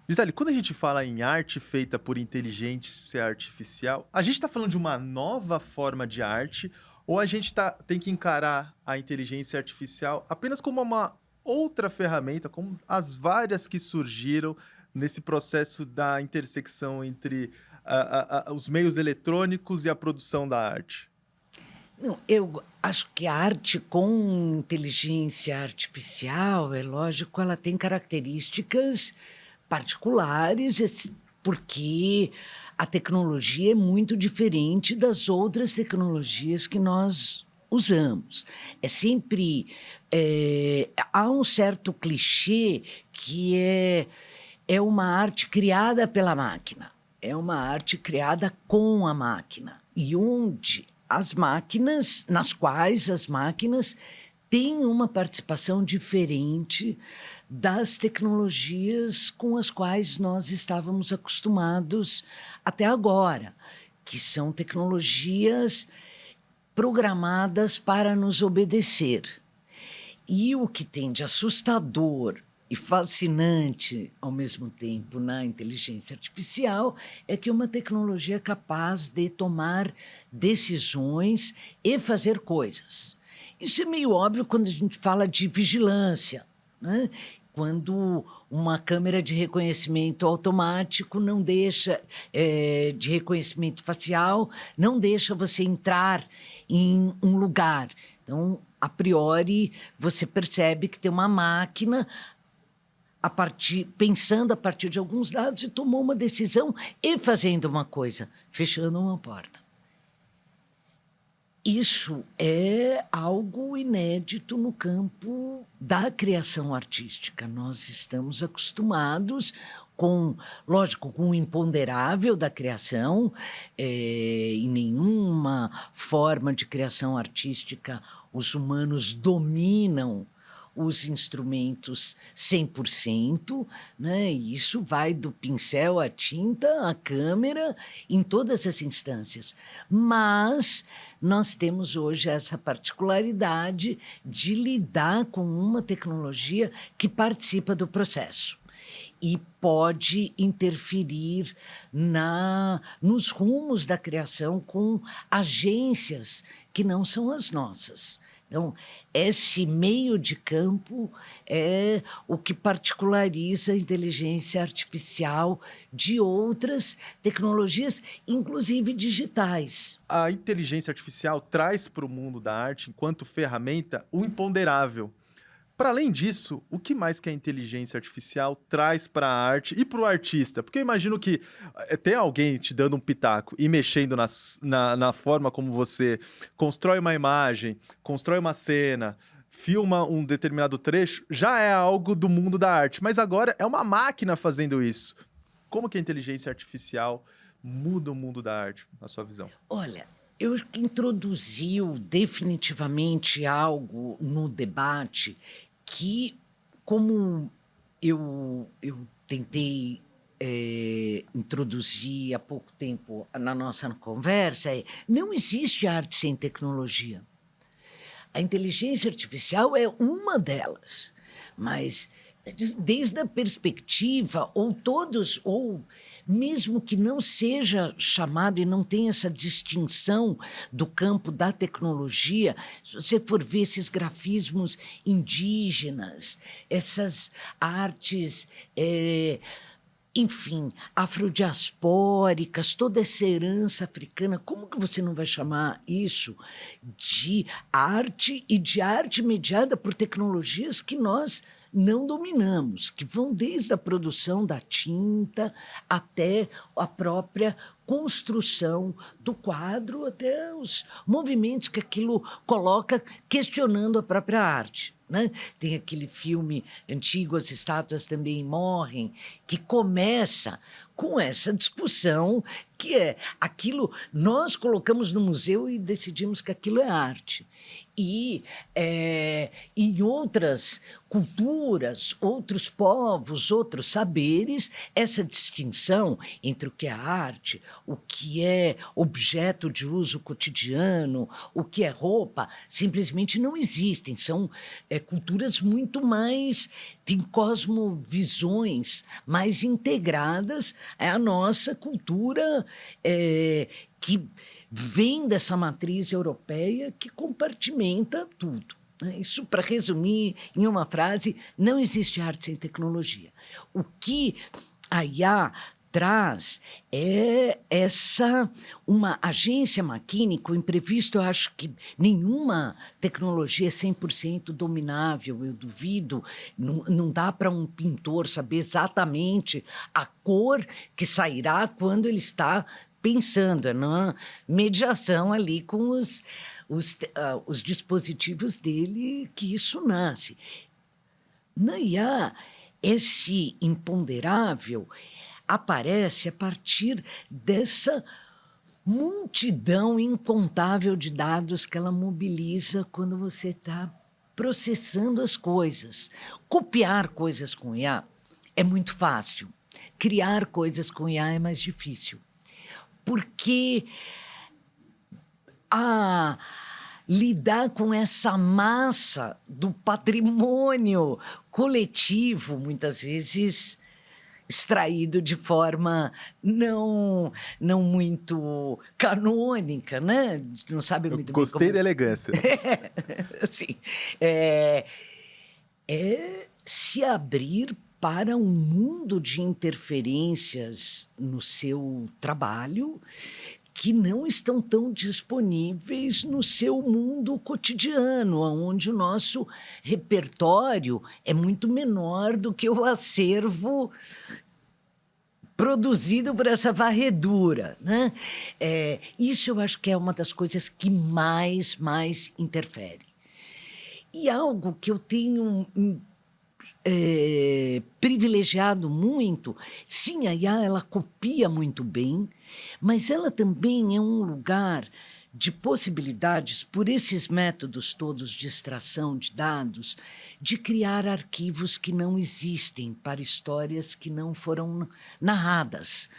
Gisele, quando a gente fala em arte feita por inteligência artificial, a gente está falando de uma nova forma de arte ou a gente tem que encarar a inteligência artificial apenas como uma outra ferramenta, como as várias que surgiram nesse processo da intersecção entre os meios eletrônicos e a produção da arte? Não, eu acho que a arte com inteligência artificial, é lógico, ela tem características particulares, porque a tecnologia é muito diferente das outras tecnologias que nós usamos. É sempre. Há um certo clichê que é uma arte criada pela máquina, é uma arte criada com a máquina, e onde as máquinas, nas quais as máquinas têm uma participação diferente das tecnologias com as quais nós estávamos acostumados até agora, que são tecnologias programadas para nos obedecer. E o que tem de assustador e fascinante ao mesmo tempo na inteligência artificial é que é uma tecnologia capaz de tomar decisões e fazer coisas. Isso é meio óbvio quando a gente fala de vigilância, né? Quando uma câmera de reconhecimento automático não deixa, de reconhecimento facial, não deixa você entrar em um lugar. Então, a priori, você percebe que tem uma máquina pensando a partir de alguns dados e tomou uma decisão e fazendo uma coisa, fechando uma porta. Isso é algo inédito no campo da criação artística. Nós estamos acostumados com, lógico, com o imponderável da criação. Em nenhuma forma de criação artística os humanos dominam os instrumentos 100%, né? E isso vai do pincel à tinta, à câmera, em todas as instâncias. Mas nós temos hoje essa particularidade de lidar com uma tecnologia que participa do processo e pode interferir nos rumos da criação com agências que não são as nossas. Então, esse meio de campo é o que particulariza a inteligência artificial de outras tecnologias, inclusive digitais. A inteligência artificial traz para o mundo da arte, enquanto ferramenta, o imponderável. Para além disso, o que mais que a inteligência artificial traz para a arte e para o artista? Porque eu imagino que tem alguém te dando um pitaco e mexendo na forma como você constrói uma imagem, constrói uma cena, filma um determinado trecho, já é algo do mundo da arte. Mas agora é uma máquina fazendo isso. Como que a inteligência artificial muda o mundo da arte, na sua visão? Olha, eu acho que introduziu definitivamente algo no debate que, como eu tentei introduzir há pouco tempo na nossa conversa, não existe arte sem tecnologia. A inteligência artificial é uma delas, mas desde a perspectiva, ou todos, ou mesmo que não seja chamado e não tenha essa distinção do campo da tecnologia, se você for ver esses grafismos indígenas, essas artes, enfim, afrodiaspóricas, toda essa herança africana, como que você não vai chamar isso de arte e de arte mediada por tecnologias que nós não dominamos, que vão desde a produção da tinta até a própria construção do quadro, até os movimentos que aquilo coloca questionando a própria arte, né? Tem aquele filme antigo, As Estátuas Também Morrem, que começa com essa discussão que é aquilo, nós colocamos no museu e decidimos que aquilo é arte. E em outras culturas, outros povos, outros saberes, essa distinção entre o que é arte, o que é objeto de uso cotidiano, o que é roupa, simplesmente não existem. São culturas muito mais tem cosmovisões mais integradas à nossa cultura, que vem dessa matriz europeia que compartimenta tudo, né? Isso, para resumir em uma frase, não existe arte sem tecnologia. O que a IA traz é uma agência maquínica, o imprevisto. Eu acho que nenhuma tecnologia é 100% dominável, eu duvido. Não dá para um pintor saber exatamente a cor que sairá quando ele está pensando, é na mediação ali com os dispositivos dele que isso nasce. Na IA, esse imponderável aparece a partir dessa multidão incontável de dados que ela mobiliza quando você está processando as coisas. Copiar coisas com IA é muito fácil. Criar coisas com IA é mais difícil. Porque lidar com essa massa do patrimônio coletivo, muitas vezes extraído de forma não muito canônica, né? Não sabe muito bem como... Gostei da elegância. Assim, se abrir para um mundo de interferências no seu trabalho que não estão tão disponíveis no seu mundo cotidiano, onde o nosso repertório é muito menor do que o acervo produzido por essa varredura, né? Isso eu acho que é uma das coisas que mais interfere. E algo que eu tenho privilegiado muito, sim, a IA ela copia muito bem, mas ela também é um lugar de possibilidades, por esses métodos todos de extração de dados, de criar arquivos que não existem para histórias que não foram narradas.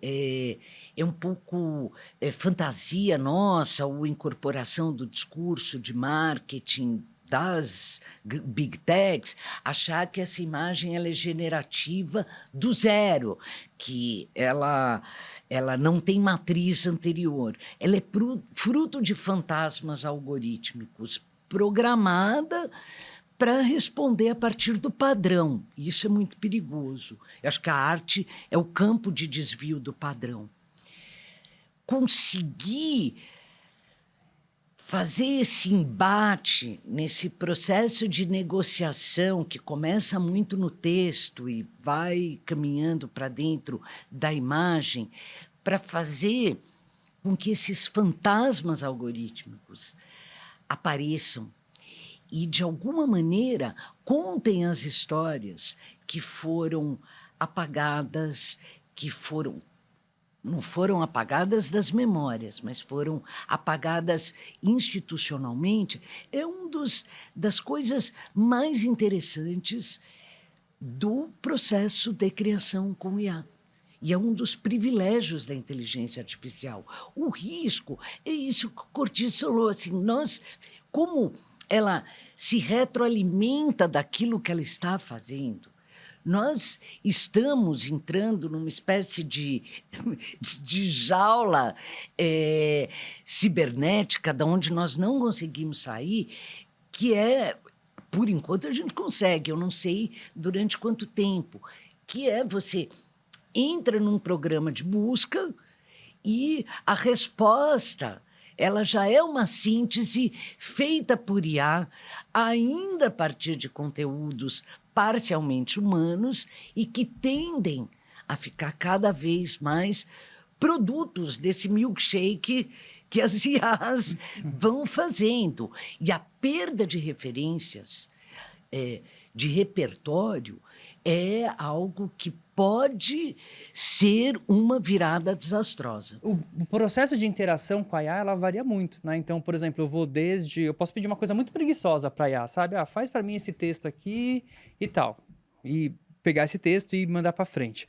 É um pouco fantasia nossa, ou incorporação do discurso de marketing das big techs, achar que essa imagem ela é generativa do zero, que ela não tem matriz anterior. Ela é fruto de fantasmas algorítmicos, programada para responder a partir do padrão. Isso é muito perigoso. Eu acho que a arte é o campo de desvio do padrão. Conseguir fazer esse embate nesse processo de negociação que começa muito no texto e vai caminhando para dentro da imagem, para fazer com que esses fantasmas algorítmicos apareçam e, de alguma maneira, contem as histórias que foram apagadas, não foram apagadas das memórias, mas foram apagadas institucionalmente, é das coisas mais interessantes do processo de criação com IA. E é um dos privilégios da inteligência artificial. O risco é isso que o Cortiço falou, assim, como ela se retroalimenta daquilo que ela está fazendo, nós estamos entrando numa espécie de jaula cibernética, da onde nós não conseguimos sair, que por enquanto a gente consegue, eu não sei durante quanto tempo, que você entra num programa de busca e a resposta ela já é uma síntese feita por IA, ainda a partir de conteúdos parcialmente humanos e que tendem a ficar cada vez mais produtos desse milkshake que as IAs vão fazendo. E a perda de referências, de repertório, é algo que pode ser uma virada desastrosa. O processo de interação com a IA, ela varia muito, né? Então, por exemplo, eu posso pedir uma coisa muito preguiçosa para a IA, sabe? Faz para mim esse texto aqui e tal. E pegar esse texto e mandar para frente.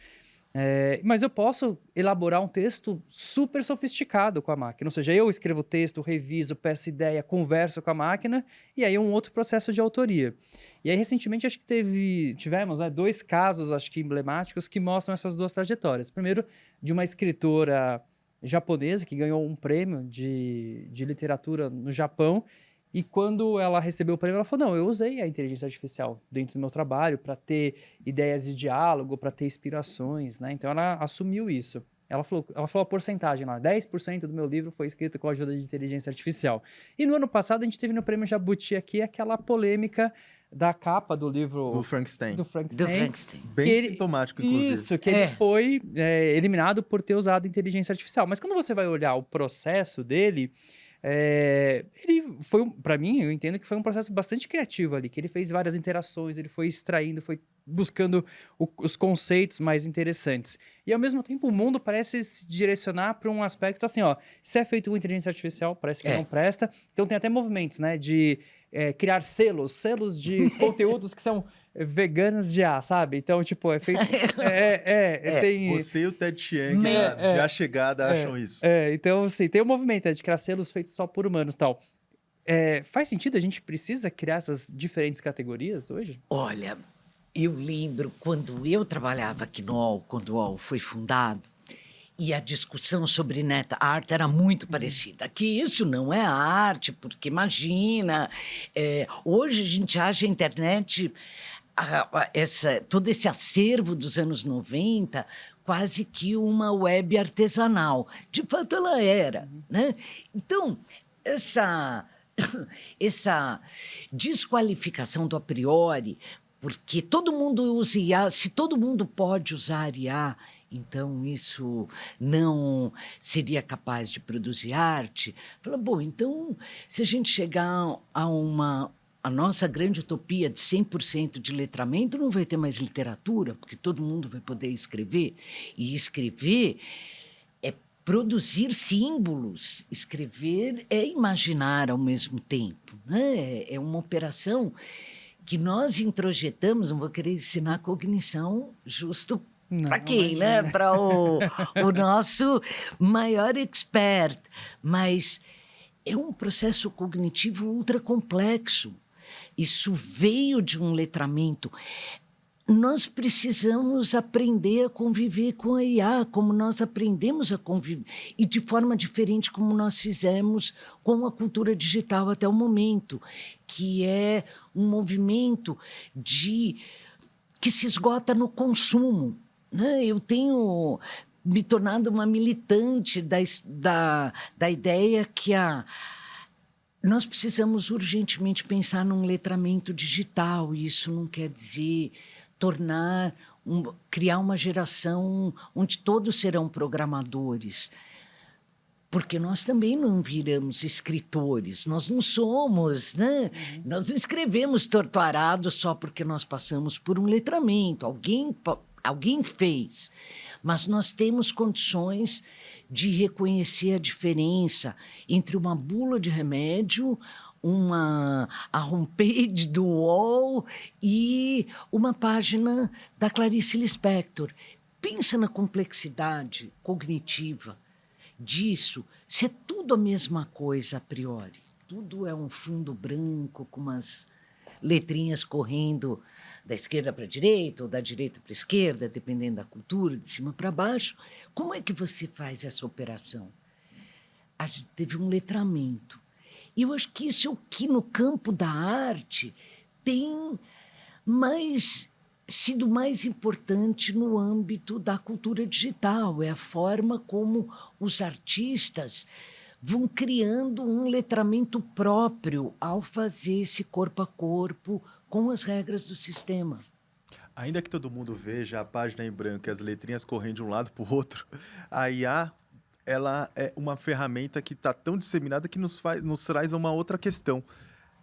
Mas eu posso elaborar um texto super sofisticado com a máquina. Ou seja, eu escrevo o texto, reviso, peço ideia, converso com a máquina, e aí um outro processo de autoria. E aí, recentemente, acho que tivemos, né, 2 casos, acho que emblemáticos, que mostram essas 2 trajetórias. Primeiro, de uma escritora japonesa que ganhou um prêmio de literatura no Japão, e quando ela recebeu o prêmio, ela falou: não, eu usei a inteligência artificial dentro do meu trabalho para ter ideias de diálogo, para ter inspirações, né? Então ela assumiu isso. Ela falou a porcentagem lá: 10% do meu livro foi escrito com a ajuda de inteligência artificial. E no ano passado a gente teve no Prêmio Jabuti aqui aquela polêmica da capa do livro Do Frankenstein. Do Frankenstein. Frankenstein. Bem sintomático, inclusive. Isso, que ele foi eliminado por ter usado inteligência artificial. Mas quando você vai olhar o processo dele, ele foi, para mim, eu entendo que foi um processo bastante criativo ali, que ele fez várias interações, ele foi extraindo, foi buscando os conceitos mais interessantes. E ao mesmo tempo o mundo parece se direcionar para um aspecto assim, ó, se é feito com inteligência artificial, parece que não presta. Então tem até movimentos, né, de criar selos de conteúdos que são veganos de A, sabe? Então, tipo, é feito... tem... Você e o Ted Chiang, de A Chegada, acham isso. Então, assim, tem um movimento de criar selos feitos só por humanos e tal. Faz sentido? A gente precisa criar essas diferentes categorias hoje? Olha, eu lembro quando eu trabalhava aqui no UOL, quando o UOL foi fundado, e a discussão sobre NetArt era muito parecida. Que isso não é arte, porque imagina, hoje a gente acha a internet, todo esse acervo dos anos 90, quase que uma web artesanal. De fato, ela era, né? Então, essa desqualificação do a priori, porque todo mundo usa IA, se todo mundo pode usar IA, então isso não seria capaz de produzir arte. Fala, bom, então, se a gente chegar a nossa grande utopia de 100% de letramento, não vai ter mais literatura, porque todo mundo vai poder escrever. E escrever é produzir símbolos. Escrever é imaginar ao mesmo tempo, né? É uma operação que nós introjetamos, não vou querer ensinar cognição justo para quem, né? Para o nosso maior expert. Mas é um processo cognitivo ultra complexo. Isso veio de um letramento. Nós precisamos aprender a conviver com a IA, como nós aprendemos a conviver, e de forma diferente como nós fizemos com a cultura digital até o momento, que é um movimento que se esgota no consumo, né? Eu tenho me tornado uma militante da ideia que nós precisamos urgentemente pensar num letramento digital, e isso não quer dizer criar uma geração onde todos serão programadores, porque nós também não viramos escritores, nós não somos, né? Nós não escrevemos torturado só porque nós passamos por um letramento, alguém fez, mas nós temos condições de reconhecer a diferença entre uma bula de remédio, a homepage do UOL e uma página da Clarice Lispector. Pensa na complexidade cognitiva disso. Se é tudo a mesma coisa a priori, tudo é um fundo branco com umas letrinhas correndo da esquerda para a direita ou da direita para a esquerda, dependendo da cultura, de cima para baixo, como é que você faz essa operação? A gente teve um letramento. E eu acho que isso é o que, no campo da arte, tem sido mais importante no âmbito da cultura digital. É a forma como os artistas vão criando um letramento próprio ao fazer esse corpo a corpo com as regras do sistema. Ainda que todo mundo veja a página em branco e as letrinhas correndo de um lado para o outro, a IA... ela é uma ferramenta que está tão disseminada que nos traz a uma outra questão.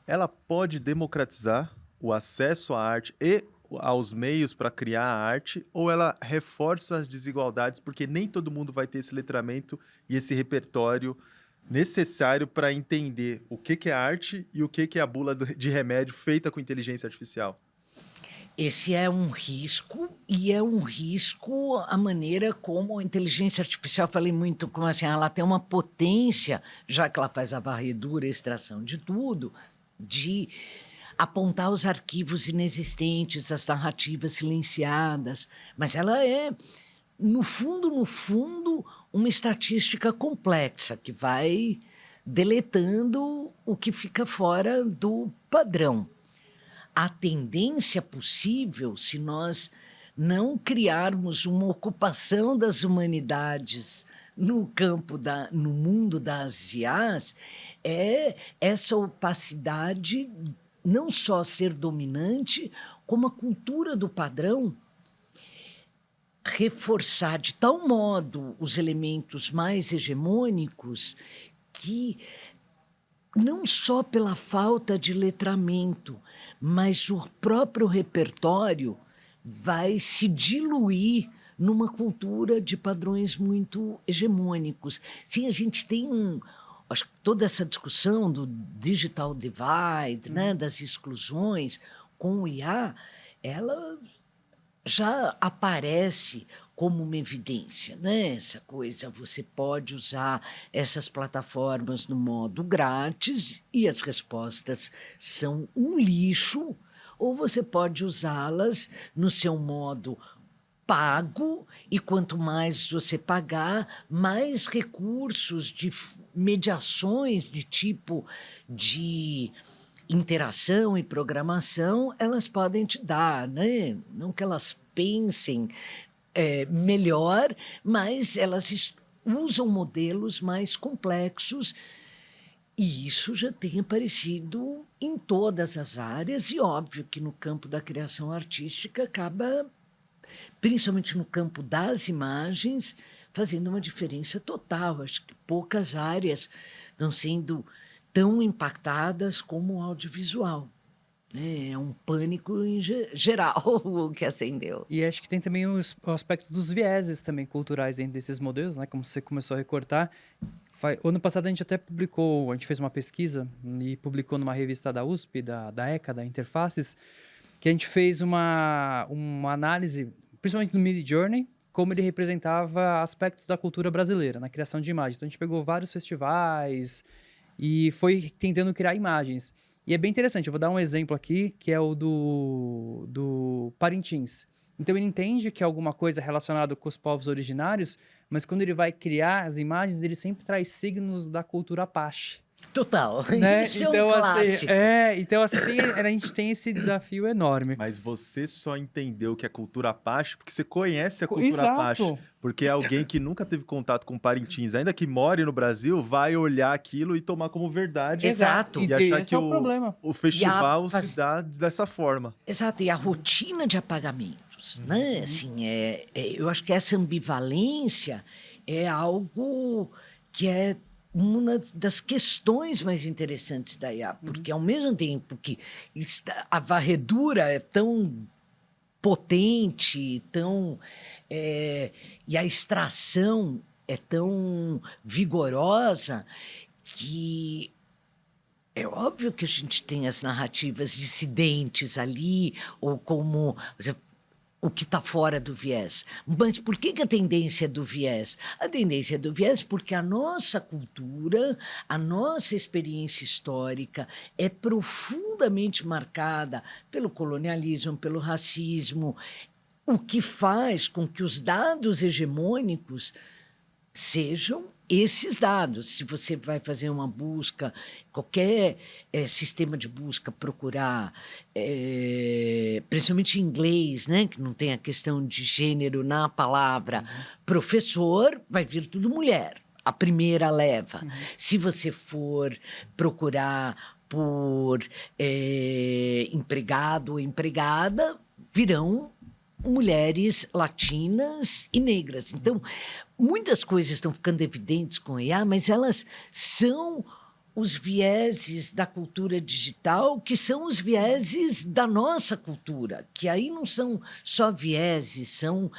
Ela pode democratizar o acesso à arte e aos meios para criar a arte, ou ela reforça as desigualdades, porque nem todo mundo vai ter esse letramento e esse repertório necessário para entender o que é arte e o que é a bula de remédio feita com inteligência artificial? Esse é um risco, e é um risco a maneira como a inteligência artificial, falei muito como assim, ela tem uma potência, já que ela faz a varredura, a extração de tudo, de apontar os arquivos inexistentes, as narrativas silenciadas, mas ela é, no fundo, uma estatística complexa que vai deletando o que fica fora do padrão. A tendência possível, se nós não criarmos uma ocupação das humanidades no mundo das IAs, é essa opacidade não só ser dominante, como a cultura do padrão reforçar de tal modo os elementos mais hegemônicos que não só pela falta de letramento, mas o próprio repertório vai se diluir numa cultura de padrões muito hegemônicos. Sim, a gente tem acho que toda essa discussão do digital divide, né, das exclusões com o IA, ela já aparece como uma evidência, né? Essa coisa, você pode usar essas plataformas no modo grátis e as respostas são um lixo, ou você pode usá-las no seu modo pago, e quanto mais você pagar, mais recursos de mediações de tipo de interação e programação elas podem te dar, né? Não que elas pensem melhor, mas elas usam modelos mais complexos, e isso já tem aparecido em todas as áreas, e óbvio que no campo da criação artística acaba, principalmente no campo das imagens, fazendo uma diferença total. Acho que poucas áreas estão sendo tão impactadas como o audiovisual. É um pânico em geral o que acendeu. E acho que tem também o aspecto dos vieses também culturais dentro desses modelos, né? Como você começou a recortar. Ano passado a gente até publicou, a gente fez uma pesquisa e publicou numa revista da USP, da ECA, da Interfaces, que a gente fez uma análise, principalmente no Midjourney, como ele representava aspectos da cultura brasileira na criação de imagens. Então a gente pegou vários festivais e foi tentando criar imagens. E é bem interessante, eu vou dar um exemplo aqui, que é o do Parintins. Então ele entende que é alguma coisa relacionada com os povos originários, mas quando ele vai criar as imagens, ele sempre traz signos da cultura Apache. Total, Né? isso Então, é um assim, clássico. então assim, a gente tem esse desafio enorme. Mas você só entendeu que é cultura Apache porque você conhece a cultura Exato. Apache. Porque alguém que nunca teve contato com Parintins, ainda que more no Brasil, vai olhar aquilo e tomar como verdade. Exato. E E achar esse que é o problema. o festival E a- se dá dessa forma. Exato, e a rotina de apagamentos, né? Assim, eu acho que essa ambivalência é algo que é uma das questões mais interessantes da IA, porque ao mesmo tempo que a varredura é tão potente, e a extração é tão vigorosa, que é óbvio que a gente tem as narrativas dissidentes ali, ou como o que está fora do viés. Mas por que a tendência é do viés? A tendência é do viés porque a nossa cultura, a nossa experiência histórica é profundamente marcada pelo colonialismo, pelo racismo, o que faz com que os dados hegemônicos sejam esses dados. Se você vai fazer uma busca, qualquer sistema de busca, procurar, principalmente em inglês, né, que não tem a questão de gênero na palavra, professor, vai vir tudo mulher, a primeira leva. Se você for procurar por empregado ou empregada, virão mulheres latinas e negras. Então, muitas coisas estão ficando evidentes com a IA, mas elas são os vieses da cultura digital, que são os vieses da nossa cultura, que aí não são só vieses, são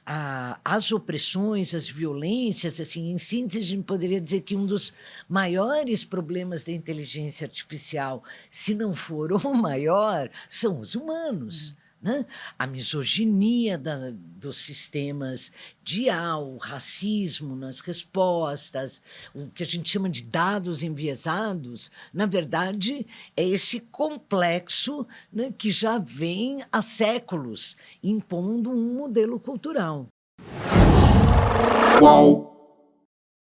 as opressões, as violências, assim, em síntese, a gente poderia dizer que um dos maiores problemas da inteligência artificial, se não for o maior, são os humanos. Né? A misoginia dos sistemas de IA, o racismo nas respostas, o que a gente chama de dados enviesados, na verdade, é esse complexo, né, que já vem há séculos impondo um modelo cultural. Qual?